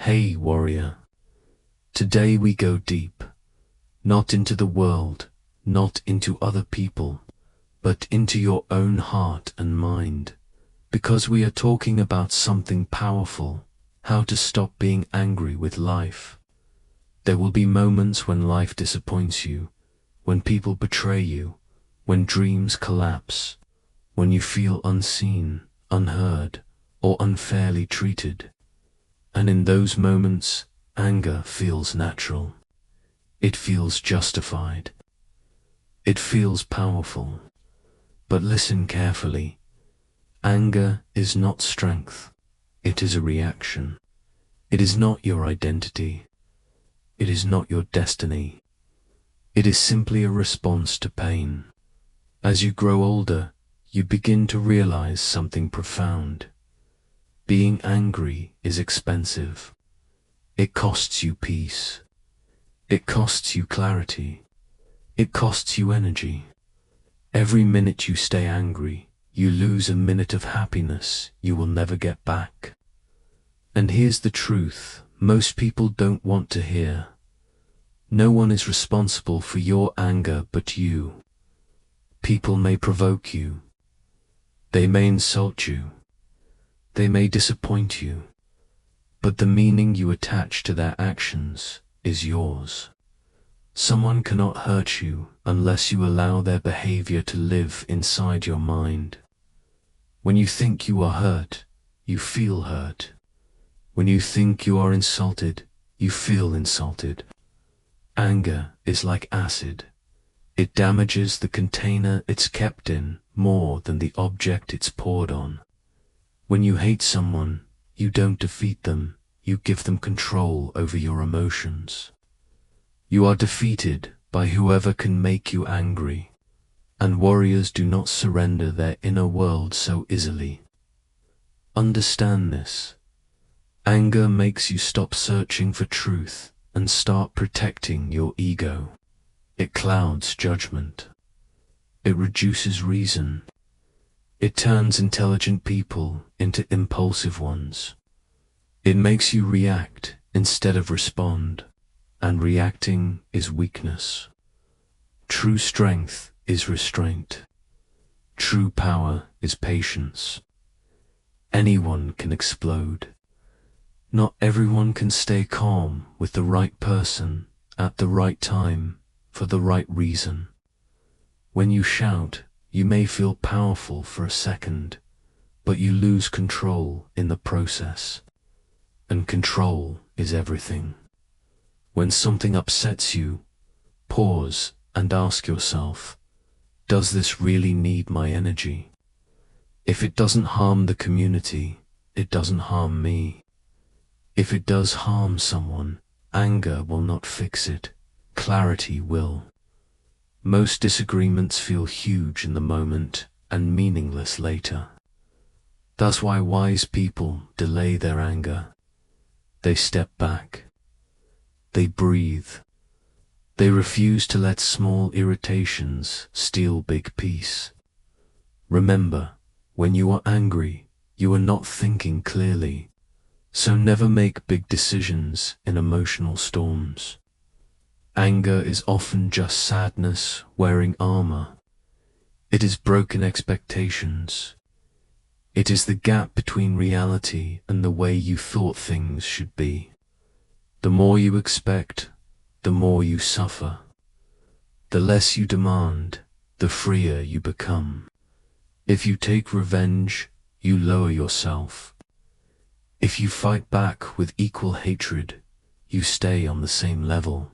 Hey warrior, today we go deep, not into the world, not into other people, but into your own heart and mind, because we are talking about something powerful, how to stop being angry with life. There will be moments when life disappoints you, when people betray you, when dreams collapse, when you feel unseen, unheard, or unfairly treated. And in those moments, anger feels natural. It feels justified. It feels powerful. But listen carefully. Anger is not strength. It is a reaction. It is not your identity. It is not your destiny. It is simply a response to pain. As you grow older, you begin to realize something profound. Being angry is expensive. It costs you peace. It costs you clarity. It costs you energy. Every minute you stay angry, you lose a minute of happiness you will never get back. And here's the truth most people don't want to hear. No one is responsible for your anger but you. People may provoke you. They may insult you. They may disappoint you. But the meaning you attach to their actions is yours. Someone cannot hurt you unless you allow their behavior to live inside your mind. When you think you are hurt, you feel hurt. When you think you are insulted, you feel insulted. Anger is like acid. It damages the container it's kept in more than the object it's poured on. When you hate someone, you don't defeat them, you give them control over your emotions. You are defeated by whoever can make you angry, and warriors do not surrender their inner world so easily. Understand this. Anger makes you stop searching for truth and start protecting your ego. It clouds judgment. It reduces reason. It turns intelligent people into impulsive ones. It makes you react instead of respond, and reacting is weakness. True strength is restraint. True power is patience. Anyone can explode. Not everyone can stay calm with the right person at the right time for the right reason. When you shout, you may feel powerful for a second, but you lose control in the process. And control is everything. When something upsets you, pause and ask yourself, does this really need my energy? If it doesn't harm the community, it doesn't harm me. If it does harm someone, anger will not fix it. Clarity will. Most disagreements feel huge in the moment and meaningless later. That's why wise people delay their anger. They step back. They breathe. They refuse to let small irritations steal big peace. Remember, when you are angry, you are not thinking clearly. So never make big decisions in emotional storms. Anger is often just sadness wearing armor. It is broken expectations. It is the gap between reality and the way you thought things should be. The more you expect, the more you suffer. The less you demand, the freer you become. If you take revenge, you lower yourself. If you fight back with equal hatred, you stay on the same level.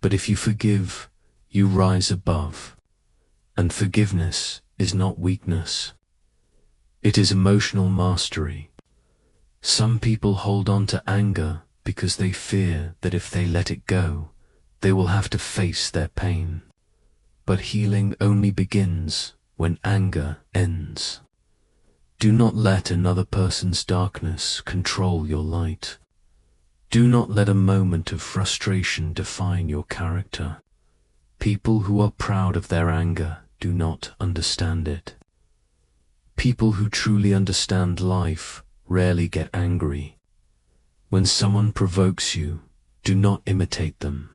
But if you forgive, you rise above. And forgiveness is not weakness. It is emotional mastery. Some people hold on to anger because they fear that if they let it go, they will have to face their pain. But healing only begins when anger ends. Do not let another person's darkness control your light. Do not let a moment of frustration define your character. People who are proud of their anger do not understand it. People who truly understand life rarely get angry. When someone provokes you, do not imitate them.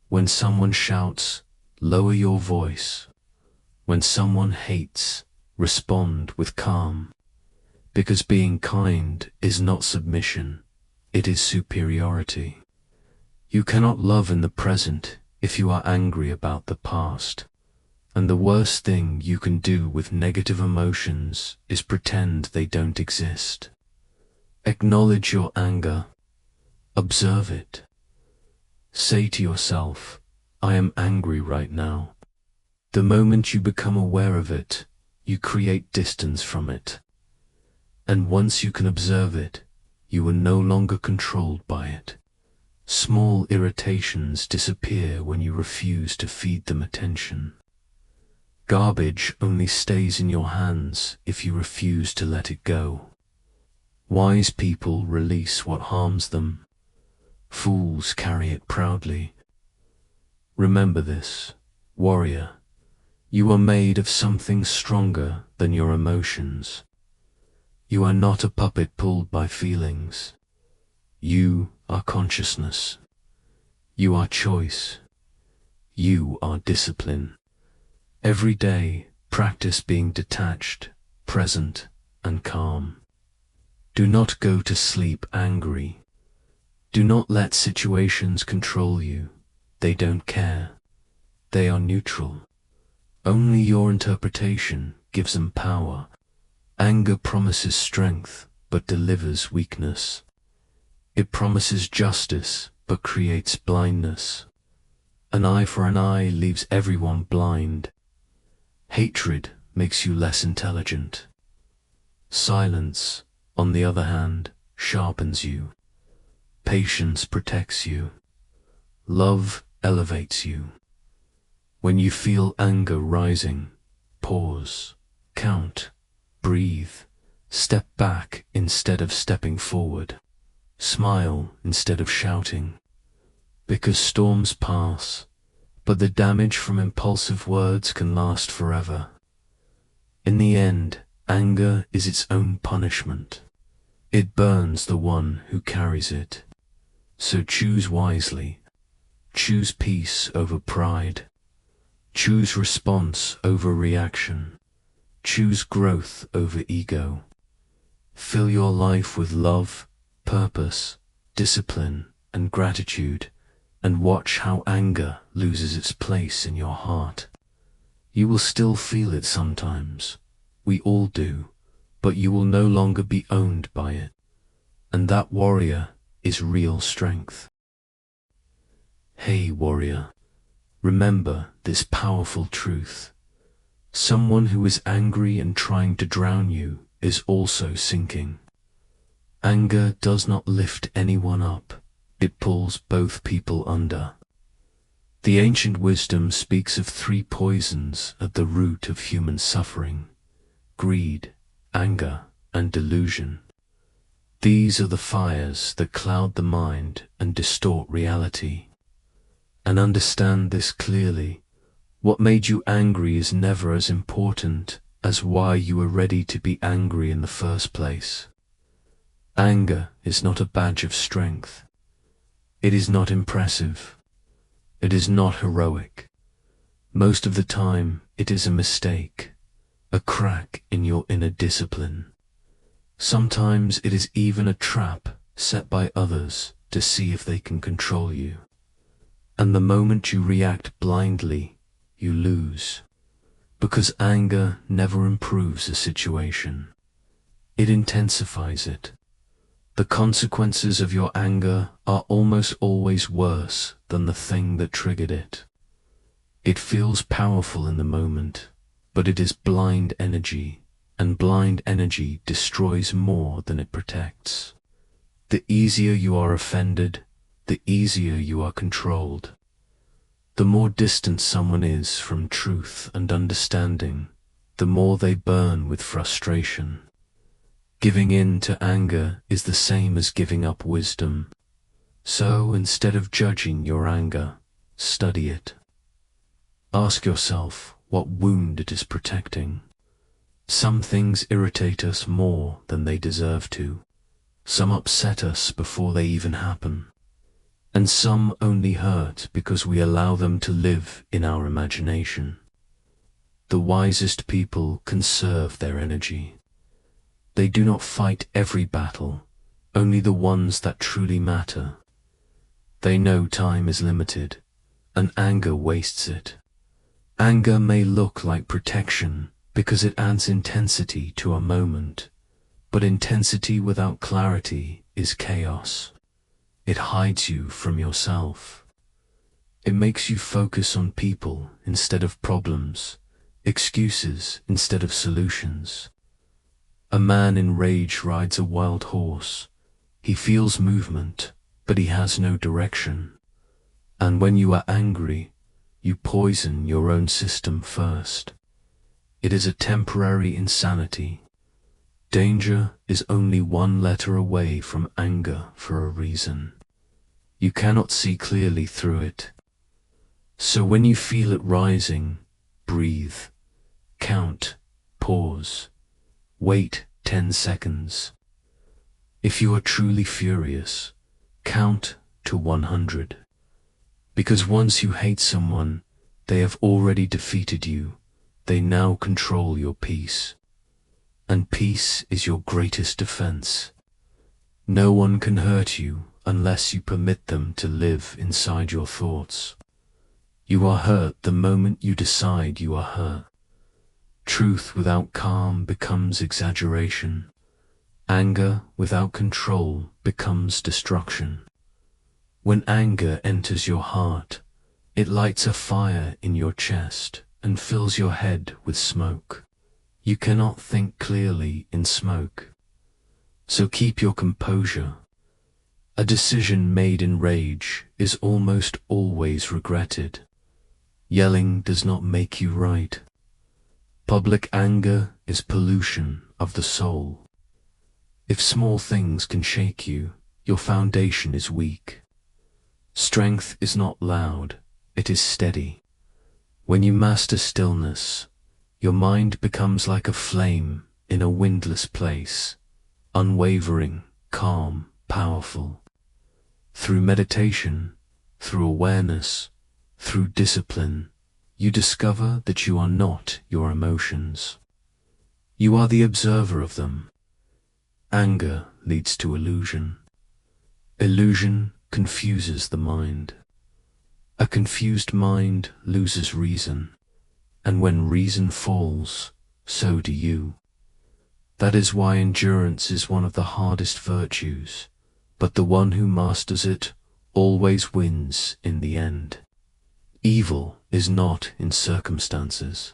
When someone shouts, lower your voice. When someone hates, respond with calm. Because being kind is not submission, it is superiority. You cannot love in the present if you are angry about the past. And the worst thing you can do with negative emotions is pretend they don't exist. Acknowledge your anger. Observe it. Say to yourself, I am angry right now. The moment you become aware of it, you create distance from it. And once you can observe it, you are no longer controlled by it. Small irritations disappear when you refuse to feed them attention. Garbage only stays in your hands if you refuse to let it go. Wise people release what harms them. Fools carry it proudly. Remember this, warrior. You are made of something stronger than your emotions. You are not a puppet pulled by feelings. You are consciousness. You are choice. You are discipline. Every day, practice being detached, present, and calm. Do not go to sleep angry. Do not let situations control you. They don't care. They are neutral. Only your interpretation gives them power. Anger promises strength, but delivers weakness. It promises justice, but creates blindness. An eye for an eye leaves everyone blind. Hatred makes you less intelligent. Silence, on the other hand, sharpens you. Patience protects you. Love elevates you. When you feel anger rising, pause, count, breathe, step back instead of stepping forward. Smile instead of shouting. Because storms pass, but the damage from impulsive words can last forever. In the end, anger is its own punishment. It burns the one who carries it. So choose wisely. Choose peace over pride. Choose response over reaction. Choose growth over ego. Fill your life with love, purpose, discipline, and gratitude, and watch how anger loses its place in your heart. You will still feel it sometimes. We all do, but you will no longer be owned by it. And that, warrior, is real strength. Hey, warrior, remember this powerful truth. Someone who is angry and trying to drown you is also sinking. Anger does not lift anyone up. It pulls both people under. The ancient wisdom speaks of 3 poisons at the root of human suffering: greed, anger, and delusion. These are the fires that cloud the mind and distort reality. And understand this clearly. What made you angry is never as important as why you were ready to be angry in the first place. Anger is not a badge of strength. It is not impressive. It is not heroic. Most of the time, it is a mistake, a crack in your inner discipline. Sometimes it is even a trap set by others to see if they can control you. And the moment you react blindly, you lose. Because anger never improves a situation. It intensifies it. The consequences of your anger are almost always worse than the thing that triggered it. It feels powerful in the moment, but it is blind energy, and blind energy destroys more than it protects. The easier you are offended, the easier you are controlled. The more distant someone is from truth and understanding, the more they burn with frustration. Giving in to anger is the same as giving up wisdom. So instead of judging your anger, study it. Ask yourself what wound it is protecting. Some things irritate us more than they deserve to. Some upset us before they even happen, and some only hurt because we allow them to live in our imagination. The wisest people conserve their energy. They do not fight every battle, only the ones that truly matter. They know time is limited, and anger wastes it. Anger may look like protection because it adds intensity to a moment, but intensity without clarity is chaos. It hides you from yourself. It makes you focus on people instead of problems, excuses instead of solutions. A man in rage rides a wild horse. He feels movement, but he has no direction. And when you are angry, you poison your own system first. It is a temporary insanity. Danger is only one letter away from anger for a reason. You cannot see clearly through it. So when you feel it rising, breathe, count, pause, wait 10 seconds. If you are truly furious, count to 100. Because once you hate someone, they have already defeated you. They now control your peace. And peace is your greatest defense. No one can hurt you unless you permit them to live inside your thoughts. You are hurt the moment you decide you are hurt. Truth without calm becomes exaggeration. Anger without control becomes destruction. When anger enters your heart, it lights a fire in your chest and fills your head with smoke. You cannot think clearly in smoke. So keep your composure. A decision made in rage is almost always regretted. Yelling does not make you right. Public anger is pollution of the soul. If small things can shake you, your foundation is weak. Strength is not loud, it is steady. When you master stillness, your mind becomes like a flame in a windless place, unwavering, calm, powerful. Through meditation, through awareness, through discipline, you discover that you are not your emotions. You are the observer of them. Anger leads to illusion. Illusion confuses the mind. A confused mind loses reason, and when reason falls, so do you. That is why endurance is one of the hardest virtues, but the one who masters it always wins in the end. Evil is not in circumstances.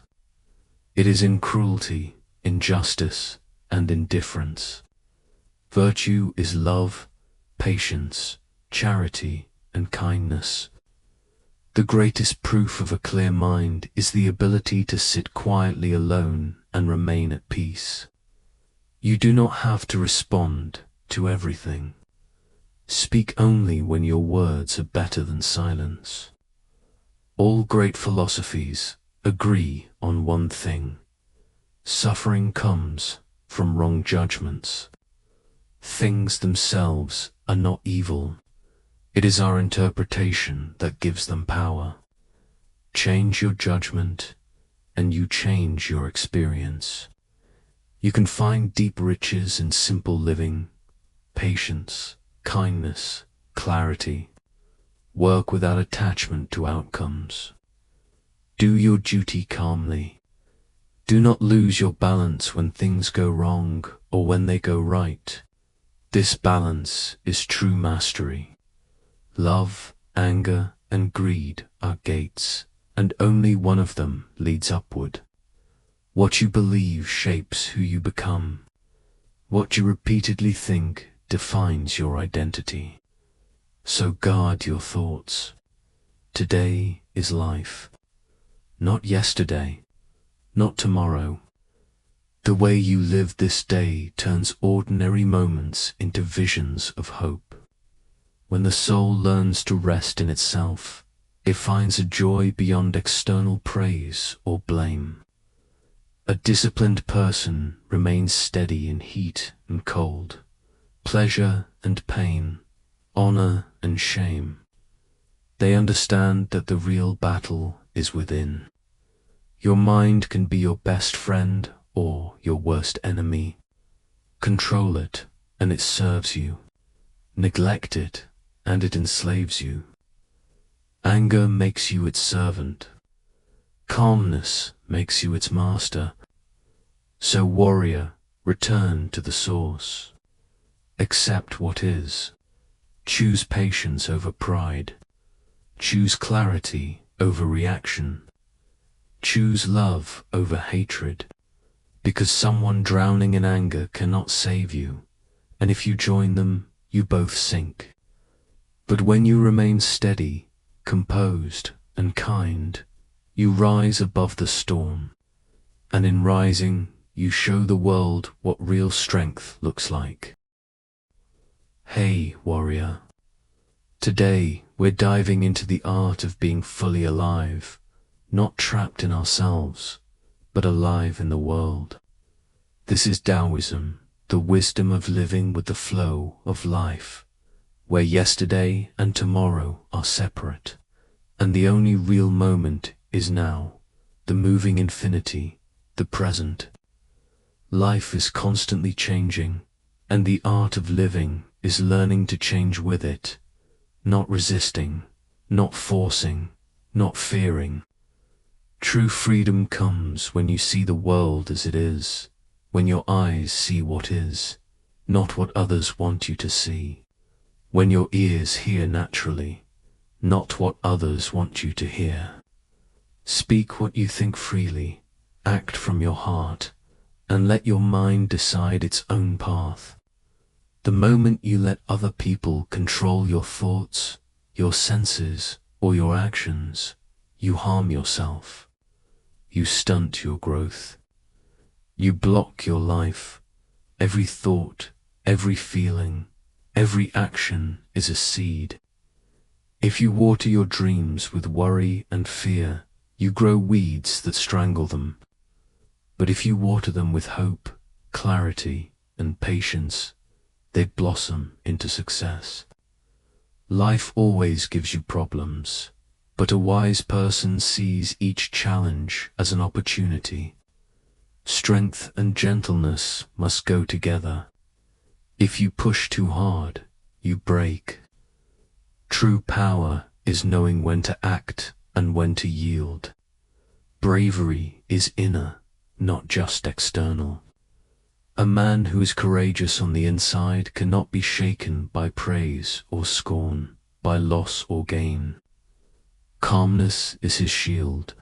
It is in cruelty, injustice, and indifference. Virtue is love, patience, charity, and kindness. The greatest proof of a clear mind is the ability to sit quietly alone and remain at peace. You do not have to respond to everything. Speak only when your words are better than silence. All great philosophies agree on one thing. Suffering comes from wrong judgments. Things themselves are not evil. It is our interpretation that gives them power. Change your judgment, and you change your experience. You can find deep riches in simple living, patience, kindness, clarity. Work without attachment to outcomes. Do your duty calmly. Do not lose your balance when things go wrong or when they go right. This balance is true mastery. Love, anger, and greed are gates, and only one of them leads upward. What you believe shapes who you become. What you repeatedly think defines your identity. So guard your thoughts. Today is life. Not yesterday, not tomorrow. The way you live this day turns ordinary moments into visions of hope. When the soul learns to rest in itself, it finds a joy beyond external praise or blame. A disciplined person remains steady in heat and cold, pleasure and pain, honor and shame. They understand that the real battle is within. Your mind can be your best friend or your worst enemy. Control it, and it serves you. Neglect it, and it enslaves you. Anger makes you its servant. Calmness makes you its master. So, warrior, return to the source. Accept what is. Choose patience over pride. Choose clarity over reaction. Choose love over hatred. Because someone drowning in anger cannot save you, and if you join them, you both sink. But when you remain steady, composed, and kind, you rise above the storm, and in rising, you show the world what real strength looks like. Hey, warrior. Today, we're diving into the art of being fully alive, not trapped in ourselves, but alive in the world. This is Taoism, the wisdom of living with the flow of life, where yesterday and tomorrow are separate, and the only real moment is now, the moving infinity, the present. Life is constantly changing, and the art of living is learning to change with it, not resisting, not forcing, not fearing. True freedom comes when you see the world as it is, when your eyes see what is, not what others want you to see, when your ears hear naturally, not what others want you to hear. Speak what you think freely, act from your heart, and let your mind decide its own path. The moment you let other people control your thoughts, your senses, or your actions, you harm yourself. You stunt your growth. You block your life. Every thought, every feeling, every action is a seed. If you water your dreams with worry and fear, you grow weeds that strangle them. But if you water them with hope, clarity, and patience, they blossom into success. Life always gives you problems, but a wise person sees each challenge as an opportunity. Strength and gentleness must go together. If you push too hard, you break. True power is knowing when to act and when to yield. Bravery is inner, not just external. A man who is courageous on the inside cannot be shaken by praise or scorn, by loss or gain. Calmness is his shield.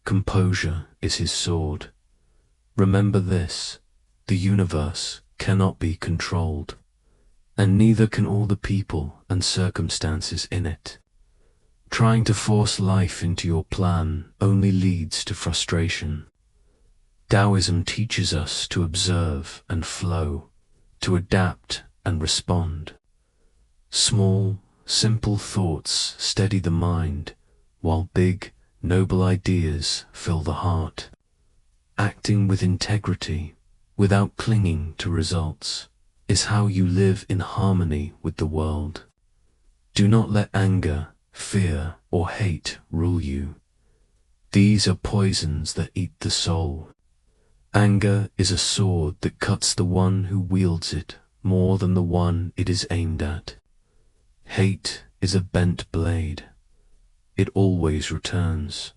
Composure is his sword. Remember this, the universe cannot be controlled, and neither can all the people and circumstances in it. Trying to force life into your plan only leads to frustration. Taoism teaches us to observe and flow, to adapt and respond. Small, simple thoughts steady the mind, while big, noble ideas fill the heart. Acting with integrity, without clinging to results, is how you live in harmony with the world. Do not let anger, fear, or hate rule you. These are poisons that eat the soul. Anger is a sword that cuts the one who wields it more than the one it is aimed at. Hate is a bent blade. It always returns.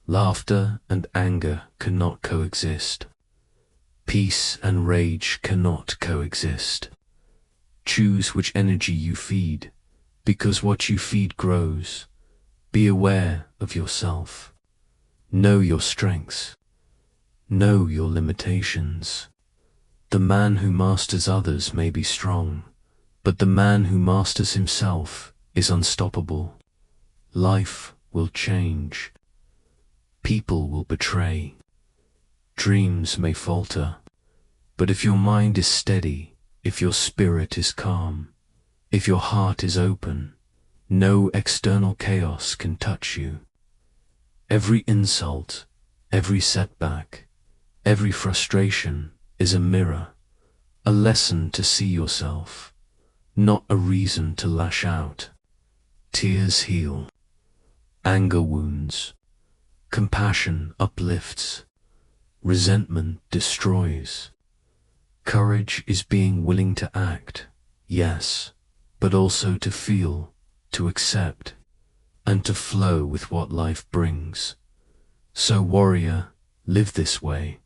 Laughter and anger cannot coexist. Peace and rage cannot coexist. Choose which energy you feed, because what you feed grows. Be aware of yourself. Know your strengths. Know your limitations. The man who masters others may be strong, but the man who masters himself is unstoppable. Life will change. People will betray. Dreams may falter. But if your mind is steady, if your spirit is calm, if your heart is open, no external chaos can touch you. Every insult, every setback, every frustration is a mirror a lesson to see yourself, not a reason to lash out. Tears heal. Anger wounds. Compassion uplifts. Resentment destroys. Courage is being willing to act, yes, but also to feel, to accept, and to flow with what life brings. So, warrior, live this way.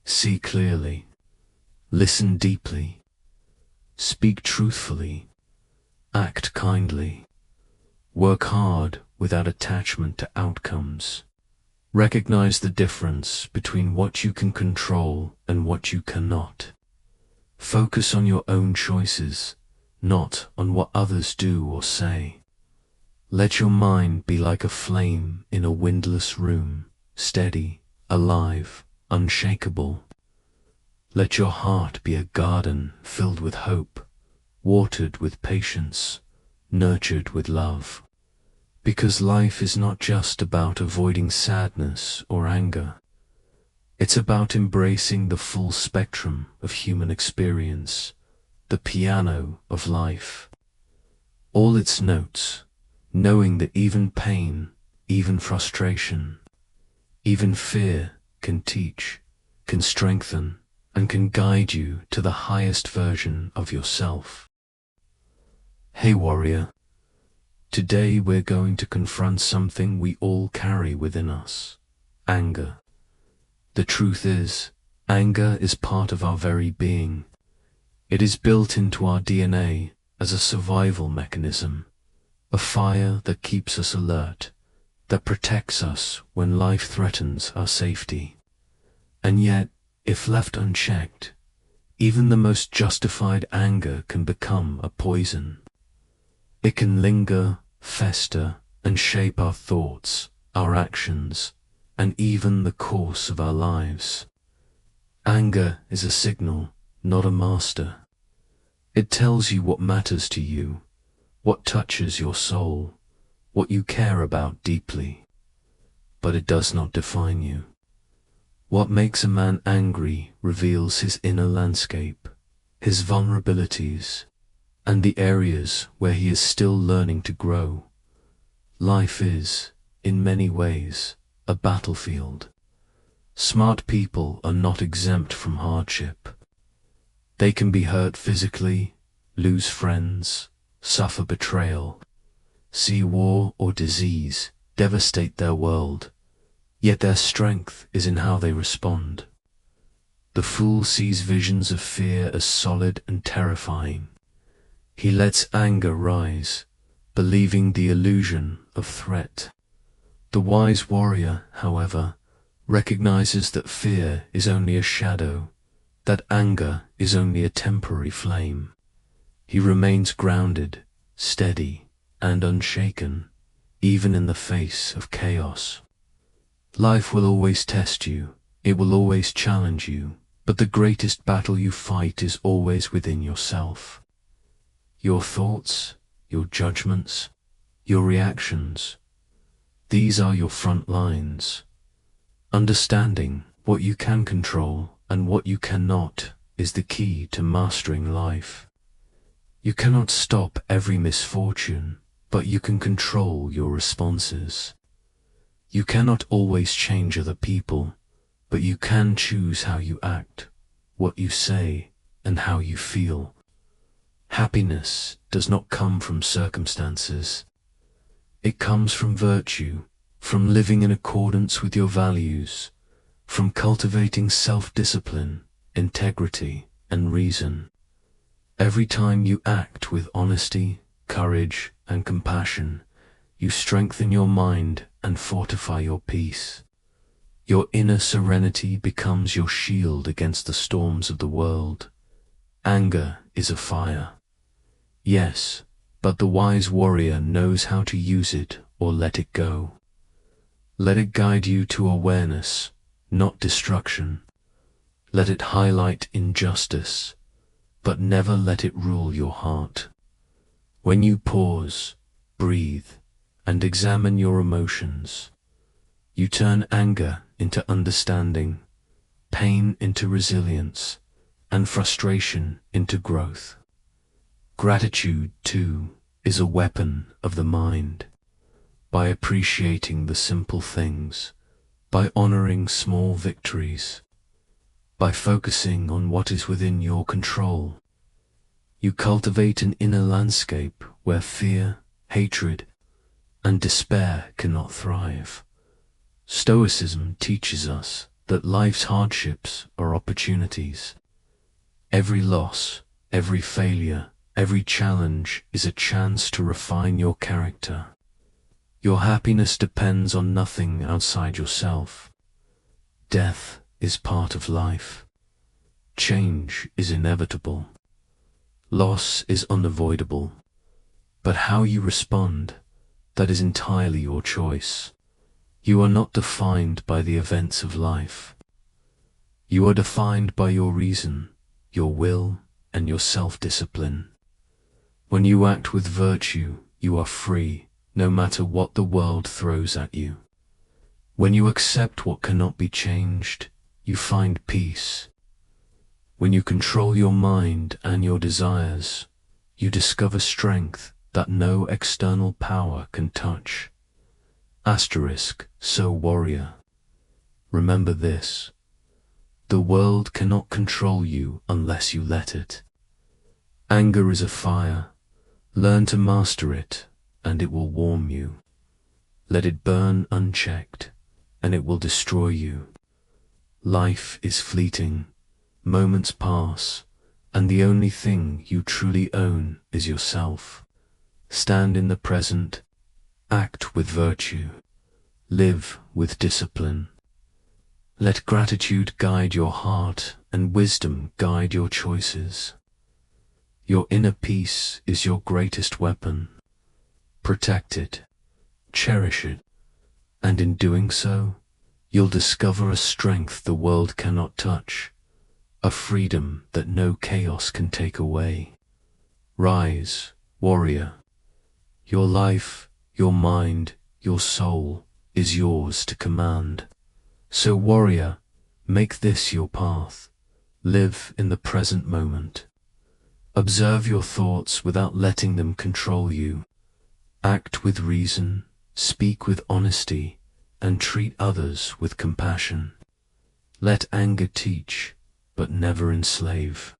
See clearly. Listen deeply. Speak truthfully. Act kindly. Work hard without attachment to outcomes. Recognize the difference between what you can control and what you cannot. Focus on your own choices, not on what others do or say. Let your mind be like a flame in a windless room, steady, alive, unshakable. Let your heart be a garden filled with hope, watered with patience, nurtured with love. Because life is not just about avoiding sadness or anger. It's about embracing the full spectrum of human experience, the piano of life. All its notes, knowing that even pain, even frustration, even fear can teach, can strengthen, and can guide you to the highest version of yourself. Hey warrior, today we're going to confront something we all carry within us: anger. The truth is, anger is part of our very being. It is built into our DNA as a survival mechanism, a fire that keeps us alert, that protects us when life threatens our safety. And yet, if left unchecked, even the most justified anger can become a poison. It can linger, fester, and shape our thoughts, our actions, and even the course of our lives. Anger is a signal, not a master. It tells you what matters to you, what touches your soul, what you care about deeply. But it does not define you. What makes a man angry reveals his inner landscape, his vulnerabilities, and the areas where he is still learning to grow. Life is, in many ways, a battlefield. Smart people are not exempt from hardship. They can be hurt physically, lose friends, suffer betrayal, see war or disease devastate their world, yet their strength is in how they respond. The fool sees visions of fear as solid and terrifying. He lets anger rise, believing the illusion of threat. The wise warrior, however, recognizes that fear is only a shadow, that anger is only a temporary flame. He remains grounded, steady, and unshaken, even in the face of chaos. Life will always test you, it will always challenge you, but the greatest battle you fight is always within yourself. Your thoughts, your judgments, your reactions, these are your front lines. Understanding what you can control and what you cannot is the key to mastering life. You cannot stop every misfortune, but you can control your responses. You cannot always change other people, but you can choose how you act, what you say, and how you feel. Happiness does not come from circumstances. It comes from virtue, from living in accordance with your values, from cultivating self-discipline, integrity, and reason. Every time you act with honesty, courage, and compassion, you strengthen your mind and fortify your peace. Your inner serenity becomes your shield against the storms of the world. Anger is a fire. Yes, but the wise warrior knows how to use it or let it go. Let it guide you to awareness, not destruction. Let it highlight injustice, but never let it rule your heart. When you pause, breathe, and examine your emotions, you turn anger into understanding, pain into resilience, and frustration into growth. Gratitude, too, is a weapon of the mind. By appreciating the simple things, by honoring small victories, by focusing on what is within your control, you cultivate an inner landscape where fear, hatred, and despair cannot thrive. Stoicism teaches us that life's hardships are opportunities. Every loss, every failure, every challenge is a chance to refine your character. Your happiness depends on nothing outside yourself. Death is part of life. Change is inevitable. Loss is unavoidable. But how you respond, that is entirely your choice. You are not defined by the events of life. You are defined by your reason, your will, and your self-discipline. When you act with virtue, you are free, no matter what the world throws at you. When you accept what cannot be changed, you find peace. When you control your mind and your desires, you discover strength that no external power can touch. Asterisk, so warrior. Remember this. The world cannot control you unless you let it. Anger is a fire. Learn to master it, and it will warm you. Let it burn unchecked, and it will destroy you. Life is fleeting. Moments pass, and the only thing you truly own is yourself. Stand in the present. Act with virtue. Live with discipline. Let gratitude guide your heart and wisdom guide your choices. Your inner peace is your greatest weapon. Protect it, cherish it, and in doing so, you'll discover a strength the world cannot touch, a freedom that no chaos can take away. Rise, warrior. Your life, your mind, your soul is yours to command. So warrior, make this your path. Live in the present moment. Observe your thoughts without letting them control you. Act with reason, speak with honesty, and treat others with compassion. Let anger teach, but never enslave.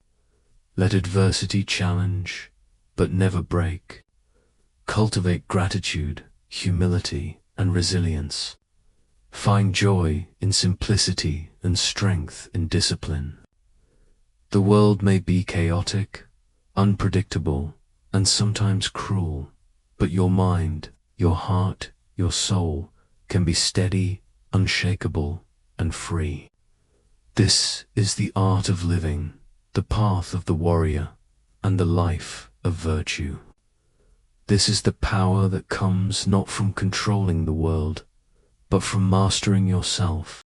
Let adversity challenge, but never break. Cultivate gratitude, humility, and resilience. Find joy in simplicity and strength in discipline. The world may be chaotic, unpredictable, and sometimes cruel, but your mind, your heart, your soul can be steady, unshakable, and free. This is the art of living, the path of the warrior, and the life of virtue. This is the power that comes not from controlling the world, but from mastering yourself